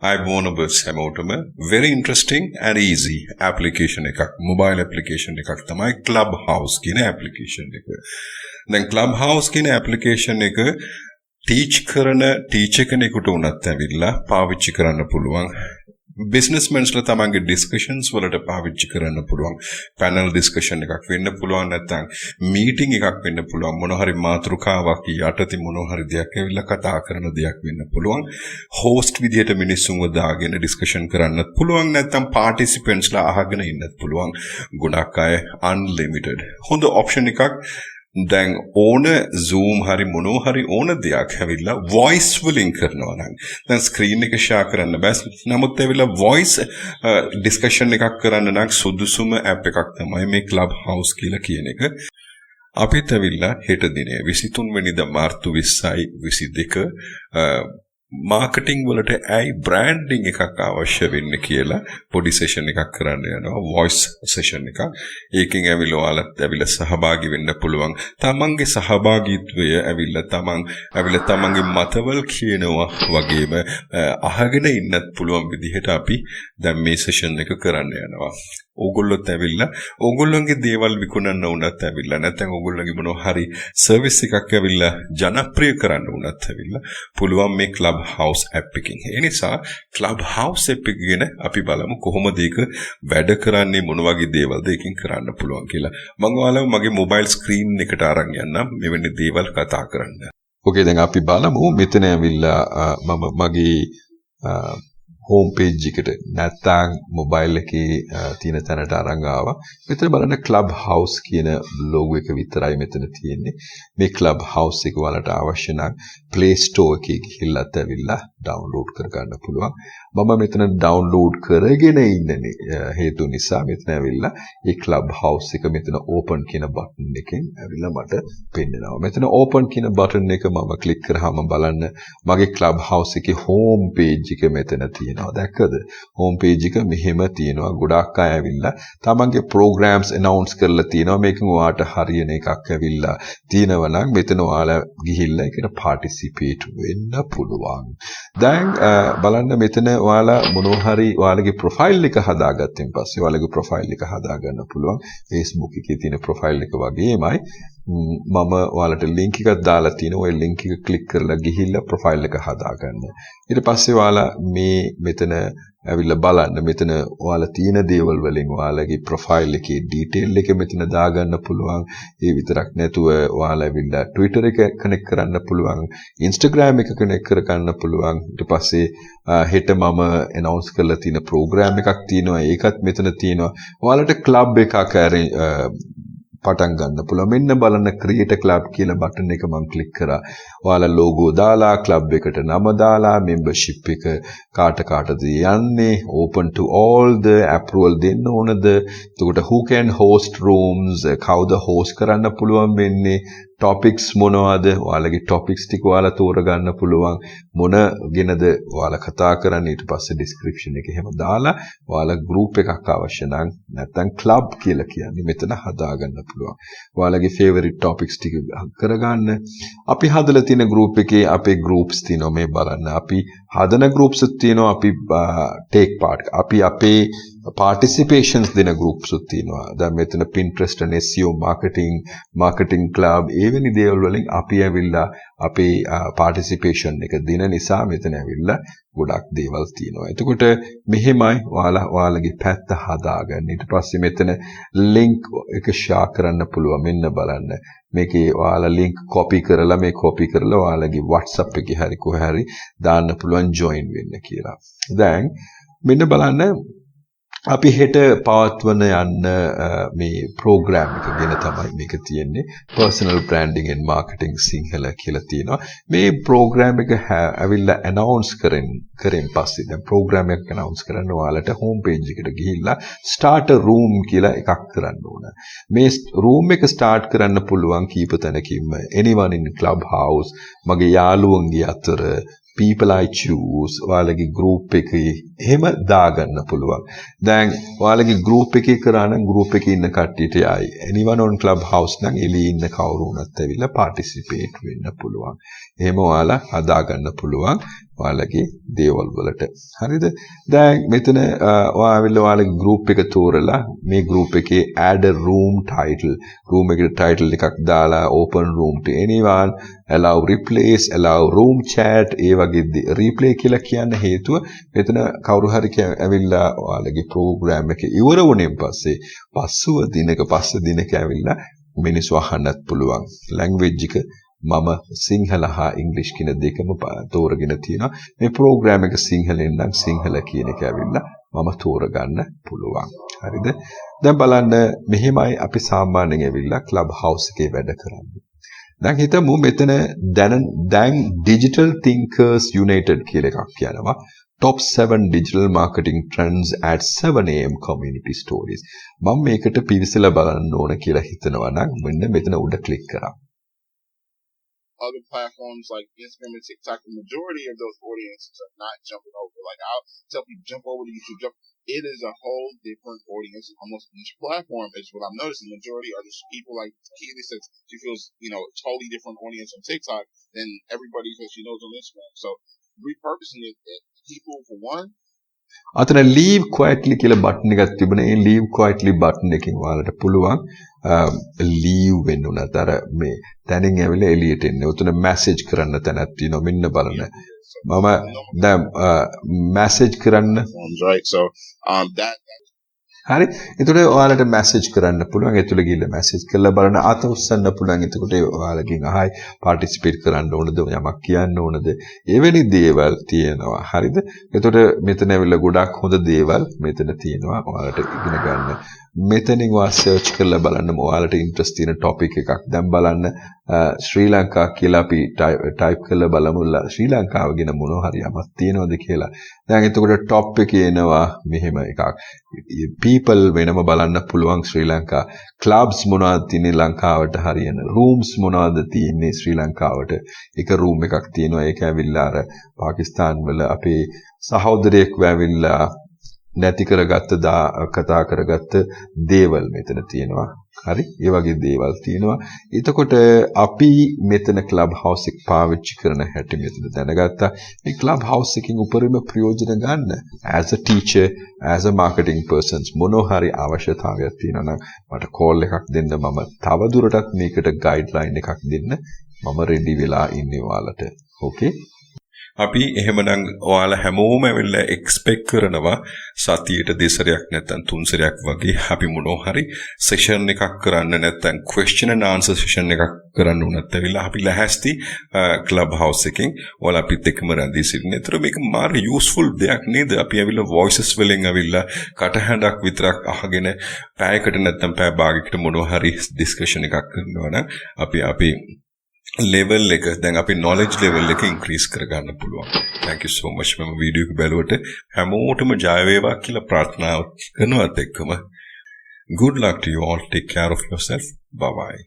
අයබෝන bus හැමෝටම very interesting and easy application එකක් mobile application එකක් තමයි Clubhouse කියන application එක. දැන් Clubhouse කියන application එක teach කරන teacher කෙනෙකුට උනත් ඇවිල්ලා පාවිච්චි කරන්න පුළුවන්. businessmensලා තමන්ගේ discussions වලට පාවිච්චි කරන්න පුළුවන්. panel discussion එකක් වෙන්න පුළුවන් නැත්නම් meeting එකක් වෙන්න පුළුවන්. මොන හරි මාතෘකාවක් යටතේ මොන හරි දෙයක් ඇවිල්ලා කතා කරන දෙයක් වෙන්න පුළුවන්. host විදියට මිනිස්සුන්ව දාගෙන discussion කරන්නත් පුළුවන් නැත්නම් participantsලා අහගෙන ඉන්නත් පුළුවන්. ගොඩක් අය unlimited. හොඳ option එකක්. දැන් ඕන zoom හරි මොනෝ හරි ඕන දෙයක් හැවිලා voice වලින් කරනවා නම් දැන් screen එක share කරන්න බෑ නමුත් ඇවිල්ලා voice discussion එකක් කරන්න නම් සුදුසුම app එකක් තමයි මේ Clubhouse කියලා කියන එක අපිට ඇවිල්ලා හෙට දිනේ 23 වෙනිදා මාර්තු 20යි 22 marketing වලට ඇයි branding එකක් අවශ්‍ය වෙන්නේ කියලා පොඩි session එකක් කරන්න යනවා voice session එකක්. ඒකෙන් ඇවිල්ලා ඔයාලත් ඇවිල්ලා සහභාගී වෙන්න පුළුවන්. තමන්ගේ සහභාගීත්වය ඇවිල්ලා තමන්ගේ මතවල කියනවා වගේම අහගෙන ඉන්නත් පුළුවන් විදිහට අපි දැන් මේ session එක කරන්න යනවා. ඕගොල්ලොත් ඇවිල්ලා ඕගොල්ලන්ගේ දේවල් විකුණන්න උනත් ඇවිල්ලා නැත්නම් ඕගොල්ලන්ගේ මොනවා හරි සර්විස් එකක් ඇවිල්ලා ජනප්‍රිය කරන්න උනත් ඇවිල්ලා පුළුවන් මේ Clubhouse app එකකින්. ඒ නිසා Clubhouse app එක ගැන අපි බලමු කොහොමද ඒක වැඩ කරන්නේ මොන වගේ දේවල්ද ඒකෙන් කරන්න පුළුවන් කියලා. මම ඔයාලව මගේ mobile screen එකට අරන් යන්නම් මෙවැනි දේවල් කතා කරන්න. ඕකේ දැන් අපි බලමු මෙතන ඇවිල්ලා මම මගේ home page එකට නැත්නම් mobile එකේ තියෙන තැනට අරන් ආවා. මෙතන බලන්න Clubhouse කියන logo එක විතරයි මෙතන තියෙන්නේ. මේ Clubhouse එක වලට අවශ්‍ය නම් Play Store එකේ ගිහිල්ලාත් ඇවිල්ලා download කර ගන්න පුළුවන්. මම මෙතන download කරගෙන ඉන්නේ හේතු නිසා මෙතන ඇවිල්ලා මේ Clubhouse එක මෙතන open කියන button එකෙන් ඇවිල්ලා මට පෙන්නනවා. මෙතන open කියන button එක මම click කරාම බලන්න මගේ Clubhouse එකේ home page එක මෙතන තියෙනවා. දැක්කද? home page එක මෙහෙම තියෙනවා. ගොඩාක් අය ඇවිල්ලා තමන්ගේ programs announce කරලා තියෙනවා. මේකෙන් ඔයාට හරියන එකක් ඇවිල්ලා තියෙනවා නම් මෙතන ඔයාලා ගිහිල්ලා ඒකට participate වෙන්න පුළුවන්. දැන් බලන්න මෙතන ඔයාලා මොනවා හරි ඔයාලගේ profile එක හදාගත්තන් පස්සේ ඔයාලගේ profile එක හදාගන්න පුළුවන්. Facebook එකේ තියෙන profile එක වගේමයි මම ඔයාලට link එකක් දාලා තියෙනවා. ওই link එක click කරලා ගිහිල්ලා profile එක හදාගන්න. ඊට පස්සේ ඔයාලා මේ මෙතන ඇවිල්ලා බලන්න මෙතන ඔයාලා තියෙන දේවල් වලින් ඔයාලගේ profile එකේ detail එක මෙතන දාගන්න පුළුවන්. ඒ විතරක් නැතුව ඔයාලා ඇවිල්ලා Twitter එක connect කරන්න පුළුවන්. Instagram එක connect කර ගන්න පුළුවන්. ඊට පස්සේ හෙට මම announce කරලා තියෙන program එකක් තියෙනවා. ඒකත් මෙතන තියෙනවා. ඔයාලට club එකක් පටන් ගන්න පුළුවන්. මෙන්න බලන්න create a club කියලා බටන් එක මම ක්ලික් කරා. ඔයාලා logo දාලා club එකට නම දාලා membership එක කාටද යන්නේ open to all the approval දෙන්න ඕනද? එතකොට who can host rooms කවුද host කරන්න පුළුවන් වෙන්නේ? topics මොනවද? ඔයාලගේ topics ටික ඔයාලා තෝරගන්න පුළුවන්. මොන ගැනද ඔයාලා කතා කරන්නේ? ඊට පස්සේ description එක එහෙම දාලා ඔයාලා group එකක් අවශ්‍ය නම් නැත්නම් club කියලා කියන්නේ මෙතන හදාගන්න පුළුවන්. ඔයාලගේ favorite topics ටික කරගන්න. අපි හදලා තියෙන group එකේ අපේ groups තියෙනවා මේ බලන්න. අපි හදන groups තියෙනවා අපි take part. අපි අපේ participations දෙන groups තියෙනවා. දැන් මෙතන Pinterest and SEO marketing club එවැනි දේවල් වලින් අපි ඇවිල්ලා අපේ participation එක දෙන නිසා මෙතන ඇවිල්ලා ගොඩක් දේවල් තියෙනවා. එතකොට මෙහෙමයි ඔයාලගේ පැත්ත හදාගන්න. ඊට පස්සේ මෙතන link එක share කරන්න පුළුවන්. මෙන්න බලන්න. මේකේ ඔයාලා link copy කරලා ඔයාලගේ WhatsApp එකේ හරි කොහේ හරි දාන්න පුළුවන් join වෙන්න කියලා. දැන් මෙන්න බලන්න අපි හෙට පවත්වන යන්න මේ program එක ගැන තමයි මේක තියෙන්නේ. personal branding and marketing Sinhala කියලා තියෙනවා. මේ program එක ඇවිල්ලා announce කරෙන් පස්සේ දැන් program එක announce කරන්න ඔයාලට home page එකට ගිහිල්ලා start a room කියලා එකක් කරන්න ඕන. මේ room එක start කරන්න පුළුවන් කීප තැනකින්ම anyone in Clubhouse මගේ යාළුවන්ගේ අතර people I choose ඔයාලගේ group එකේ එහෙම දාගන්න පුළුවන්. දැන් ඔයාලගේ group එකේ කරා නම් group එකේ ඉන්න කට්ටියට යයි. anyone on Clubhouse නම් එළියේ ඉන්න කවුරු වුණත් ඇවිල්ලා participate වෙන්න පුළුවන්. එහෙම ඔයාලා හදාගන්න පුළුවන්. ඔයාලගේ දේවල් වලට. හරිද? දැන් මෙතන ඔයාවිල්ලා ඔයාලගේ group එක තෝරලා මේ group එකේ add a room title එකට title එකක් දාලා open room to anyone, allow replace, allow room chat ඒ වගේ replay කියලා කියන්න හේතුව මෙතන කවුරු හරි ඇවිල්ලා ඔයාලගේ program එක ඉවර වුණෙන් පස්සේ පස්සේ දිනක ඇවිල්ලා මිනිස්සු අහන්නත් පුළුවන්. language එක මම සිංහල හා ඉංග්‍රීසි කියන දෙකම තෝරගෙන තියෙනවා. මේ ප්‍රෝග්‍රෑම් එක සිංහලෙන් නම් සිංහල කියන එක ඇවිල්ලා මම තෝරගන්න පුළුවන්. හරිද? දැන් බලන්න මෙහෙමයි අපි සාමාන්‍යයෙන් ඇවිල්ලා ක්ලබ් හවුස් එකේ වැඩ කරන්නේ. දැන් හිතමු මෙතන දැන් Digital Thinkers United කියලා එකක් කියනවා. Top 7 digital marketing trends at 7 AM community stories. මම මේකට පිවිසලා බලන්න ඕන කියලා හිතනවා නම් මෙන්න මෙතන උඩ ක්ලික් කරා. Other platforms like Instagram and TikTok, the majority of those audiences are not jumping over. Like I'll tell people jump over to YouTube. It is a whole different audience. Almost each platform is what I'm noticing. The majority are just people like Keely says she feels, totally different audience on TikTok than everybody that she knows on Instagram. So repurposing it, people for one. අතන leave quietly කියලා button එකක් තිබුණා. ඒ leave quietly button එකෙන් ඔයාලට පුළුවන් leave වෙන්න උනත් අර මේ තැනින් ඇවිල්ලා එළියට එන්න. උතන message කරන්න තැනක් තියෙනවා. මෙන්න බලන්න. මම දැන් message කරන්න right. So that හරි. එතකොට ඔයාලට මැසේජ් කරන්න පුළුවන්. ඒතුළ ගිහිල්ලා මැසේජ් කරලා බලන්න අත උස්සන්න පුළුවන්. එතකොට ඔයාලකින් අහයි පාටිසිපේට් කරන්න ඕනද? යමක් කියන්න ඕනද? එවැනි දේවල් තියෙනවා. හරිද? එතකොට මෙතන ඇවිල්ලා ගොඩක් හොඳ දේවල් මෙතන තියෙනවා. ඔයාලට ඉගෙන ගන්න. මෙතනින් ඔයා සර්ච් කරලා බලන්න ඔයාලට ඉන්ට්‍රස්ට් තියෙන ටොපික් එකක්. දැන් බලන්න ශ්‍රී ලංකා කියලා අපි ටයිප් කරලා බලමු. ශ්‍රී ලංකාව ගැන මොනවා හරි යමක් තියෙනවද කියලා. දැන් එතකොට টොප් එකේ එනවා මෙහෙම එකක්. people වෙනම බලන්න පුළුවන් ශ්‍රී ලංකා. clubs මොනවද තියෙන්නේ ලංකාවට හරියන. rooms මොනවද තියෙන්නේ ශ්‍රී ලංකාවට. එක room එකක් තියෙනවා. ඒක ඇවිල්ලා අර පාකිස්තාන් වල අපේ සහෝදරයෙක් ඇවිල්ලා නැති කරගත්ත කතා කරගත්ත දේවල් මෙතන තියෙනවා. හරි? ඒ වගේ දේවල් තියෙනවා. එතකොට අපි මෙතන ක්ලබ් හවුස් එක පාවිච්චි කරන හැටි මෙතන දැනගත්තා. මේ ක්ලබ් හවුස් එකකින් උපරිම ප්‍රයෝජන ගන්න as a teacher, as a marketing person මොනවා හරි අවශ්‍යතාවයක් තියෙනවා නම් මට කෝල් එකක් දෙන්න. මම තව දුරටත් මේකට ගයිඩ්ලයින් එකක් දෙන්න මම රෙඩි වෙලා ඉන්නේ ඔයාලට. ඕකේ? අපි එහෙමනම් ඔයාලා හැමෝම ඇවිල්ලා එක්ස්පෙක්ට් කරනවා සතියේට දෙසරයක් නැත්නම් තුන් සැරයක් වගේ අපි මොනවා හරි සෙෂන් එකක් කරන්න නැත්නම් question and answer සෙෂන් එකක් කරන්න උනත් ඇවිල්ලා අපි ලැහැස්ති ක්ලබ් හවුස් එකෙන් ඔයාලා අපිත් එක්කම රැඳී සිටින්න. ඒතර මේක මාර යූස්ෆුල් දෙයක් නේද? අපි ඇවිල්ලා වොයිසස් වලින් ඇවිල්ලා කටහඬක් විතරක් අහගෙන පැයකට නැත්නම් පැය භාගයකට මොනවා හරි ඩිස්කෂන් එකක් කරනවා නම් අපි level එක දැන් අපි knowledge level එක increase කරගන්න පුළුවන්. Thank you so much මම වීඩියෝ එක බලුවට හැමෝටම ජය වේවා කියලා ප්‍රාර්ථනා කරනවත් එක්කම good luck to you all. Take care of yourself. Bye bye.